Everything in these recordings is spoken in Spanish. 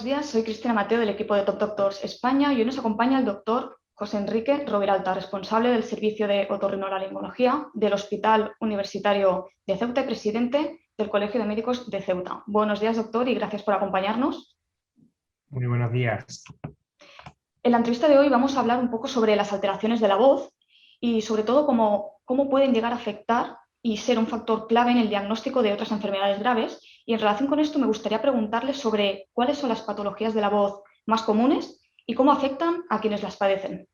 buenos días. Soy Cristina Mateo del equipo de Top Doctors España y hoy nos acompaña el doctor José Enrique Roviralta, responsable del servicio de otorrinolaringología del Hospital Universitario de Ceuta y presidente del Colegio de Médicos de Ceuta. Buenos días, doctor, y gracias por acompañarnos. Muy buenos días. En la entrevista de hoy vamos a hablar un poco sobre las alteraciones de la voz y sobre todo cómo pueden llegar a afectar y ser un factor clave en el diagnóstico de otras enfermedades graves. Y en relación con esto me gustaría preguntarle sobre cuáles son las patologías de la voz más comunes y cómo afectan a quienes las padecen.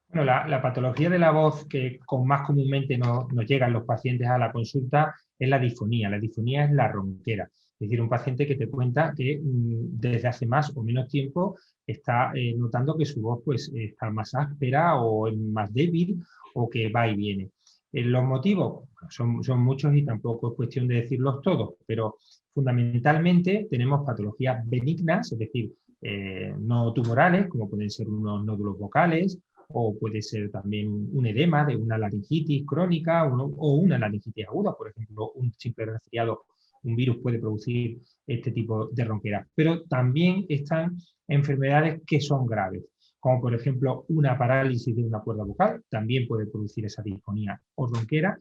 Bueno, la patología de la voz que más comúnmente nos llegan los pacientes a la consulta es la disfonía. La disfonía es la ronquera. Es decir, un paciente que te cuenta que desde hace más o menos tiempo está notando que su voz pues, está más áspera o más débil o que va y viene. Los motivos son muchos y tampoco es cuestión de decirlos todos, pero fundamentalmente tenemos patologías benignas, es decir, no tumorales, como pueden ser unos nódulos vocales, o puede ser también un edema de una laringitis crónica o una laringitis aguda, por ejemplo, un simple resfriado, un virus puede producir este tipo de ronquera. Pero también están enfermedades que son graves, como por ejemplo una parálisis de una cuerda vocal, también puede producir esa disfonía o ronquera,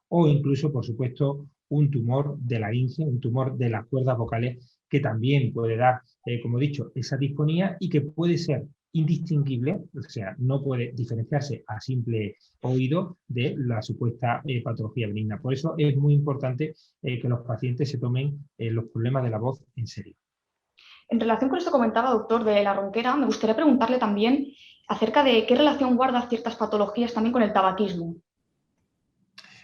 o incluso, por supuesto, un tumor de laringe, un tumor de las cuerdas vocales, que también puede dar, como he dicho, esa disfonía y que puede ser indistinguible, o sea, no puede diferenciarse a simple oído de la supuesta patología benigna. Por eso es muy importante que los pacientes se tomen los problemas de la voz en serio. En relación con esto que comentaba, doctor, de la ronquera, me gustaría preguntarle también acerca de qué relación guarda ciertas patologías también con el tabaquismo.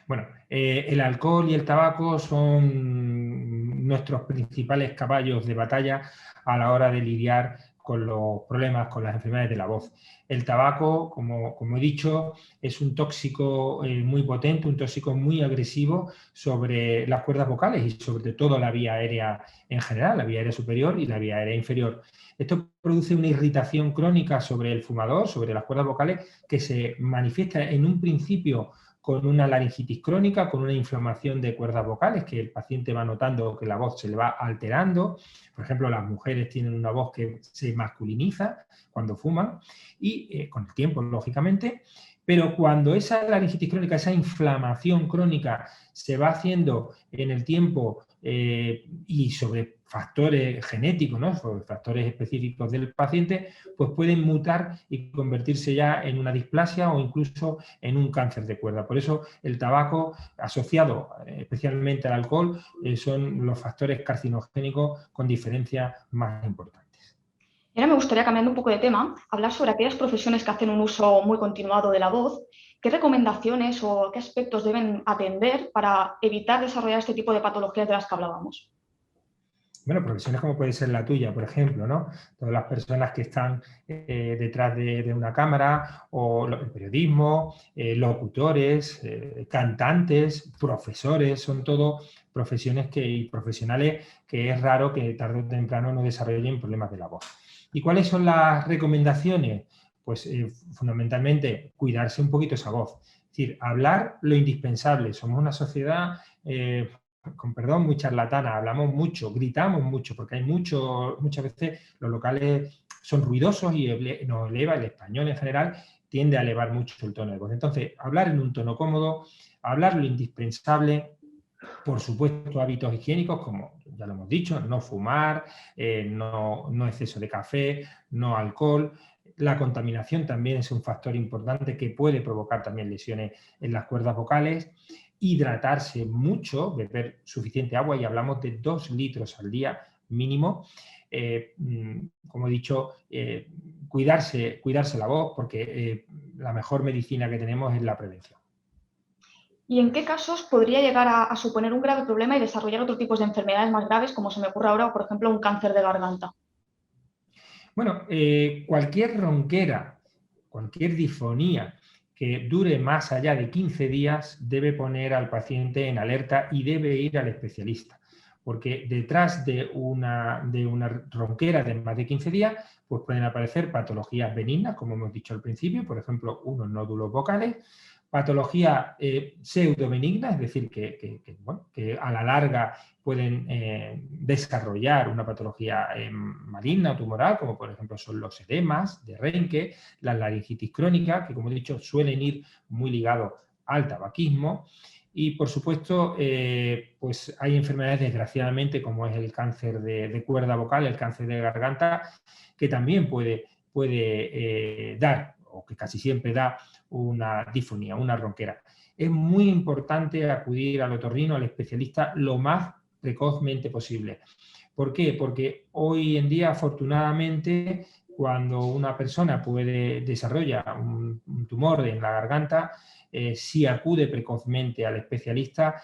Bueno, el alcohol y el tabaco son nuestros principales caballos de batalla a la hora de lidiar con los problemas, con las enfermedades de la voz. El tabaco, como he dicho, es un tóxico muy potente, un tóxico muy agresivo sobre las cuerdas vocales y sobre todo la vía aérea en general, la vía aérea superior y la vía aérea inferior. Esto produce una irritación crónica sobre el fumador, sobre las cuerdas vocales, que se manifiesta en un principio con una laringitis crónica, con una inflamación de cuerdas vocales, que el paciente va notando que la voz se le va alterando. Por ejemplo, las mujeres tienen una voz que se masculiniza cuando fuman, y con el tiempo, lógicamente, pero cuando esa laringitis crónica, esa inflamación crónica se va haciendo en el tiempo y sobre factores genéticos, ¿no? Sobre factores específicos del paciente, pues pueden mutar y convertirse ya en una displasia o incluso en un cáncer de cuerda. Por eso el tabaco asociado especialmente al alcohol son los factores carcinogénicos con diferencia más importantes. Y ahora me gustaría, cambiando un poco de tema, hablar sobre aquellas profesiones que hacen un uso muy continuado de la voz. ¿Qué recomendaciones o qué aspectos deben atender para evitar desarrollar este tipo de patologías de las que hablábamos? Bueno, profesiones como puede ser la tuya, por ejemplo, ¿no? Todas las personas que están detrás de una cámara, o el periodismo, locutores, cantantes, profesores, son todo profesiones y profesionales que es raro que tarde o temprano no desarrollen problemas de la voz. ¿Y cuáles son las recomendaciones? Pues fundamentalmente cuidarse un poquito esa voz. Es decir, hablar lo indispensable. Somos una sociedad con perdón, muy charlatana, hablamos mucho, gritamos mucho, porque hay muchas veces los locales son ruidosos y nos eleva, el español en general tiende a elevar mucho el tono de voz. Entonces, hablar en un tono cómodo, hablar lo indispensable, por supuesto hábitos higiénicos, como ya lo hemos dicho, no fumar, no exceso de café, no alcohol. La contaminación también es un factor importante que puede provocar también lesiones en las cuerdas vocales. Hidratarse mucho, beber suficiente agua, y hablamos de 2 litros al día mínimo. Como he dicho, cuidarse la voz, porque la mejor medicina que tenemos es la prevención. ¿Y en qué casos podría llegar a suponer un grave problema y desarrollar otro tipo de enfermedades más graves, como se me ocurre ahora, por ejemplo, un cáncer de garganta? Bueno, cualquier ronquera, cualquier disfonía que dure más allá de 15 días debe poner al paciente en alerta y debe ir al especialista, porque detrás de una ronquera de más de 15 días pues pueden aparecer patologías benignas, como hemos dicho al principio, por ejemplo, unos nódulos vocales, patología pseudobenigna, es decir, bueno, que a la larga pueden desarrollar una patología maligna o tumoral, como por ejemplo son los edemas de Reinke, la laringitis crónica, que como he dicho suelen ir muy ligados al tabaquismo, y por supuesto pues hay enfermedades desgraciadamente como es el cáncer de cuerda vocal, el cáncer de garganta, que también puede dar, o que casi siempre da, una disfonía, una ronquera. Es muy importante acudir al otorrino, al especialista, lo más precozmente posible. ¿Por qué? Porque hoy en día, afortunadamente, cuando una persona desarrolla un tumor en la garganta, si acude precozmente al especialista,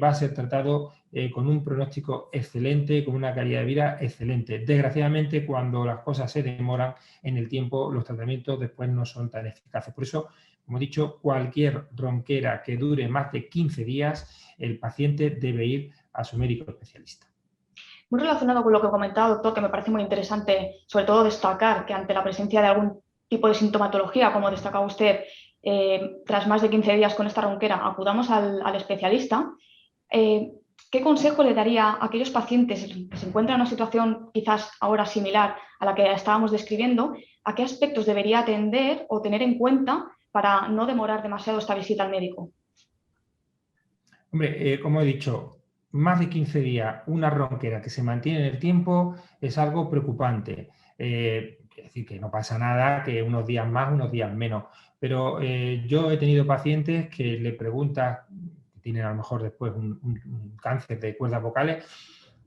va a ser tratado con un pronóstico excelente, con una calidad de vida excelente. Desgraciadamente, cuando las cosas se demoran en el tiempo, los tratamientos después no son tan eficaces. Por eso, como he dicho, cualquier ronquera que dure más de 15 días, el paciente debe ir a su médico especialista. Muy relacionado con lo que comentaba, doctor, que me parece muy interesante, sobre todo destacar que ante la presencia de algún tipo de sintomatología, como destacaba usted, tras más de 15 días con esta ronquera, acudamos al especialista. ¿Qué consejo le daría a aquellos pacientes que se encuentran en una situación quizás ahora similar a la que estábamos describiendo? ¿A qué aspectos debería atender o tener en cuenta para no demorar demasiado esta visita al médico? Hombre, como he dicho, más de 15 días, una ronquera que se mantiene en el tiempo es algo preocupante. Es decir, que no pasa nada, que unos días más, unos días menos. Pero yo he tenido pacientes que le preguntan, que tienen a lo mejor después un cáncer de cuerdas vocales,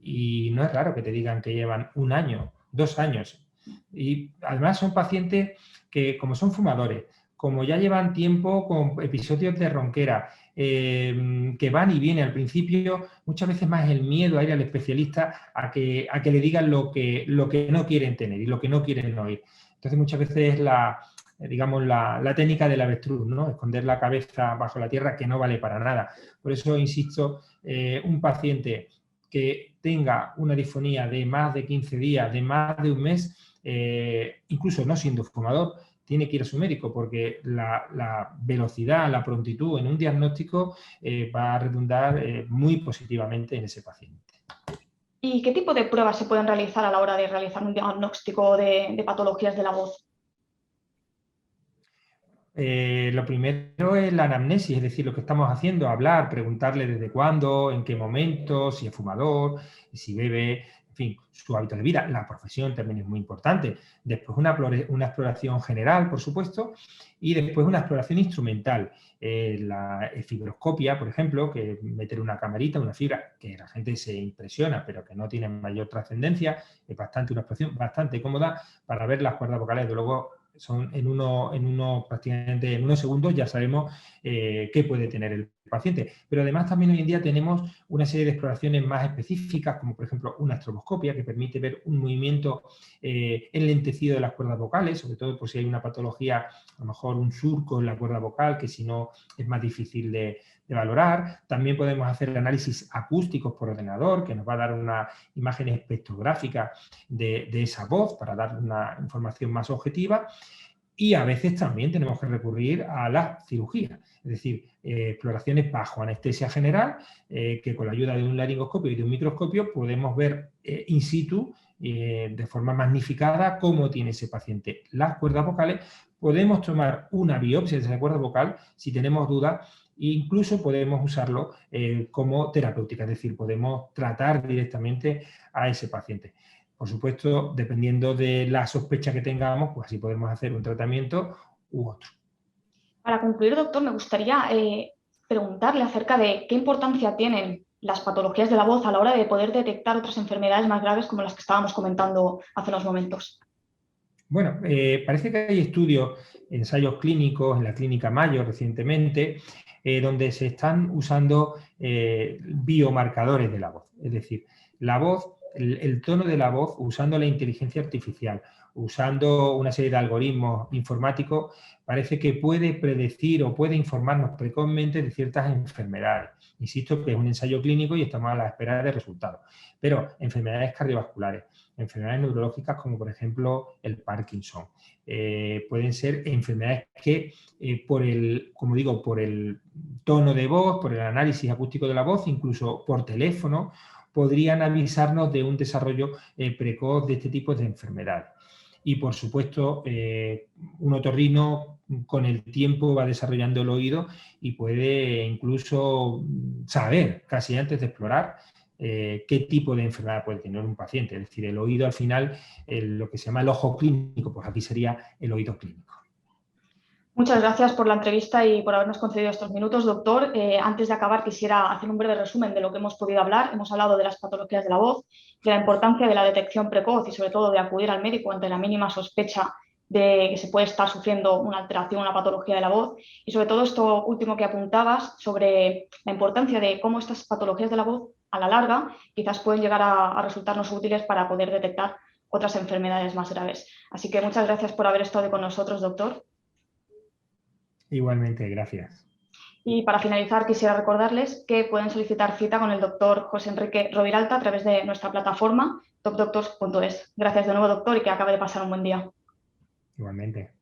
y no es raro que te digan que llevan 1 año, 2 años. Y además son pacientes que, como son fumadores, como ya llevan tiempo con episodios de ronquera, que van y vienen al principio, muchas veces más el miedo a ir al especialista a que le digan lo que no quieren tener y lo que no quieren oír. Entonces muchas veces es la técnica del avestruz, ¿no? Esconder la cabeza bajo la tierra, que no vale para nada. Por eso insisto, un paciente que tenga una disfonía de más de 15 días, de más de 1 mes, incluso no siendo fumador, tiene que ir a su médico, porque la velocidad, la prontitud en un diagnóstico va a redundar muy positivamente en ese paciente. ¿Y qué tipo de pruebas se pueden realizar a la hora de realizar un diagnóstico de patologías de la voz? Lo primero es la anamnesis, es decir, lo que estamos haciendo, hablar, preguntarle desde cuándo, en qué momento, si es fumador, si bebe, en fin, su hábito de vida. La profesión también es muy importante. Después una exploración general, por supuesto, y después una exploración instrumental. La fibroscopia, por ejemplo, que meter una camarita, una fibra, que la gente se impresiona, pero que no tiene mayor trascendencia, es una exploración bastante cómoda para ver las cuerdas vocales. De luego, son prácticamente en unos segundos ya sabemos qué puede tener el paciente. Pero además también hoy en día tenemos una serie de exploraciones más específicas, como por ejemplo una estroboscopia, que permite ver un movimiento enlentecido de las cuerdas vocales, sobre todo por si hay una patología, a lo mejor un surco en la cuerda vocal, que si no es más difícil de valorar. También podemos hacer análisis acústicos por ordenador, que nos va a dar una imagen espectrográfica de esa voz para dar una información más objetiva. Y a veces también tenemos que recurrir a la cirugía, es decir, exploraciones bajo anestesia general, que con la ayuda de un laringoscopio y de un microscopio podemos ver in situ, de forma magnificada, cómo tiene ese paciente las cuerdas vocales. Podemos tomar una biopsia de esa cuerda vocal si tenemos dudas, e incluso podemos usarlo como terapéutica, es decir, podemos tratar directamente a ese paciente. Por supuesto, dependiendo de la sospecha que tengamos, pues así podemos hacer un tratamiento u otro. Para concluir, doctor, me gustaría preguntarle acerca de qué importancia tienen las patologías de la voz a la hora de poder detectar otras enfermedades más graves como las que estábamos comentando hace unos momentos. Bueno, parece que hay estudios, ensayos clínicos en la Clínica Mayo recientemente, donde se están usando biomarcadores de la voz. Es decir, la voz, el tono de la voz usando la inteligencia artificial usando una serie de algoritmos informáticos, parece que puede predecir o puede informarnos precozmente de ciertas enfermedades. Insisto que es un ensayo clínico y estamos a la espera de resultados. Pero enfermedades cardiovasculares, enfermedades neurológicas como por ejemplo el Parkinson, pueden ser enfermedades que como digo, por el tono de voz, por el análisis acústico de la voz, incluso por teléfono, podrían avisarnos de un desarrollo precoz de este tipo de enfermedades. Y por supuesto, un otorrino con el tiempo va desarrollando el oído y puede incluso saber, casi antes de explorar, qué tipo de enfermedad puede tener un paciente. Es decir, el oído al final, lo que se llama el ojo clínico, pues aquí sería el oído clínico. Muchas gracias por la entrevista y por habernos concedido estos minutos, doctor. Antes de acabar, quisiera hacer un breve resumen de lo que hemos podido hablar. Hemos hablado de las patologías de la voz, de la importancia de la detección precoz y sobre todo de acudir al médico ante la mínima sospecha de que se puede estar sufriendo una alteración, una patología de la voz y sobre todo esto último que apuntabas sobre la importancia de cómo estas patologías de la voz a la larga quizás pueden llegar a resultarnos útiles para poder detectar otras enfermedades más graves. Así que muchas gracias por haber estado con nosotros, doctor. Igualmente, gracias. Y para finalizar, quisiera recordarles que pueden solicitar cita con el doctor José Enrique Roviralta a través de nuestra plataforma topdoctors.es. Gracias de nuevo, doctor, y que acabe de pasar un buen día. Igualmente.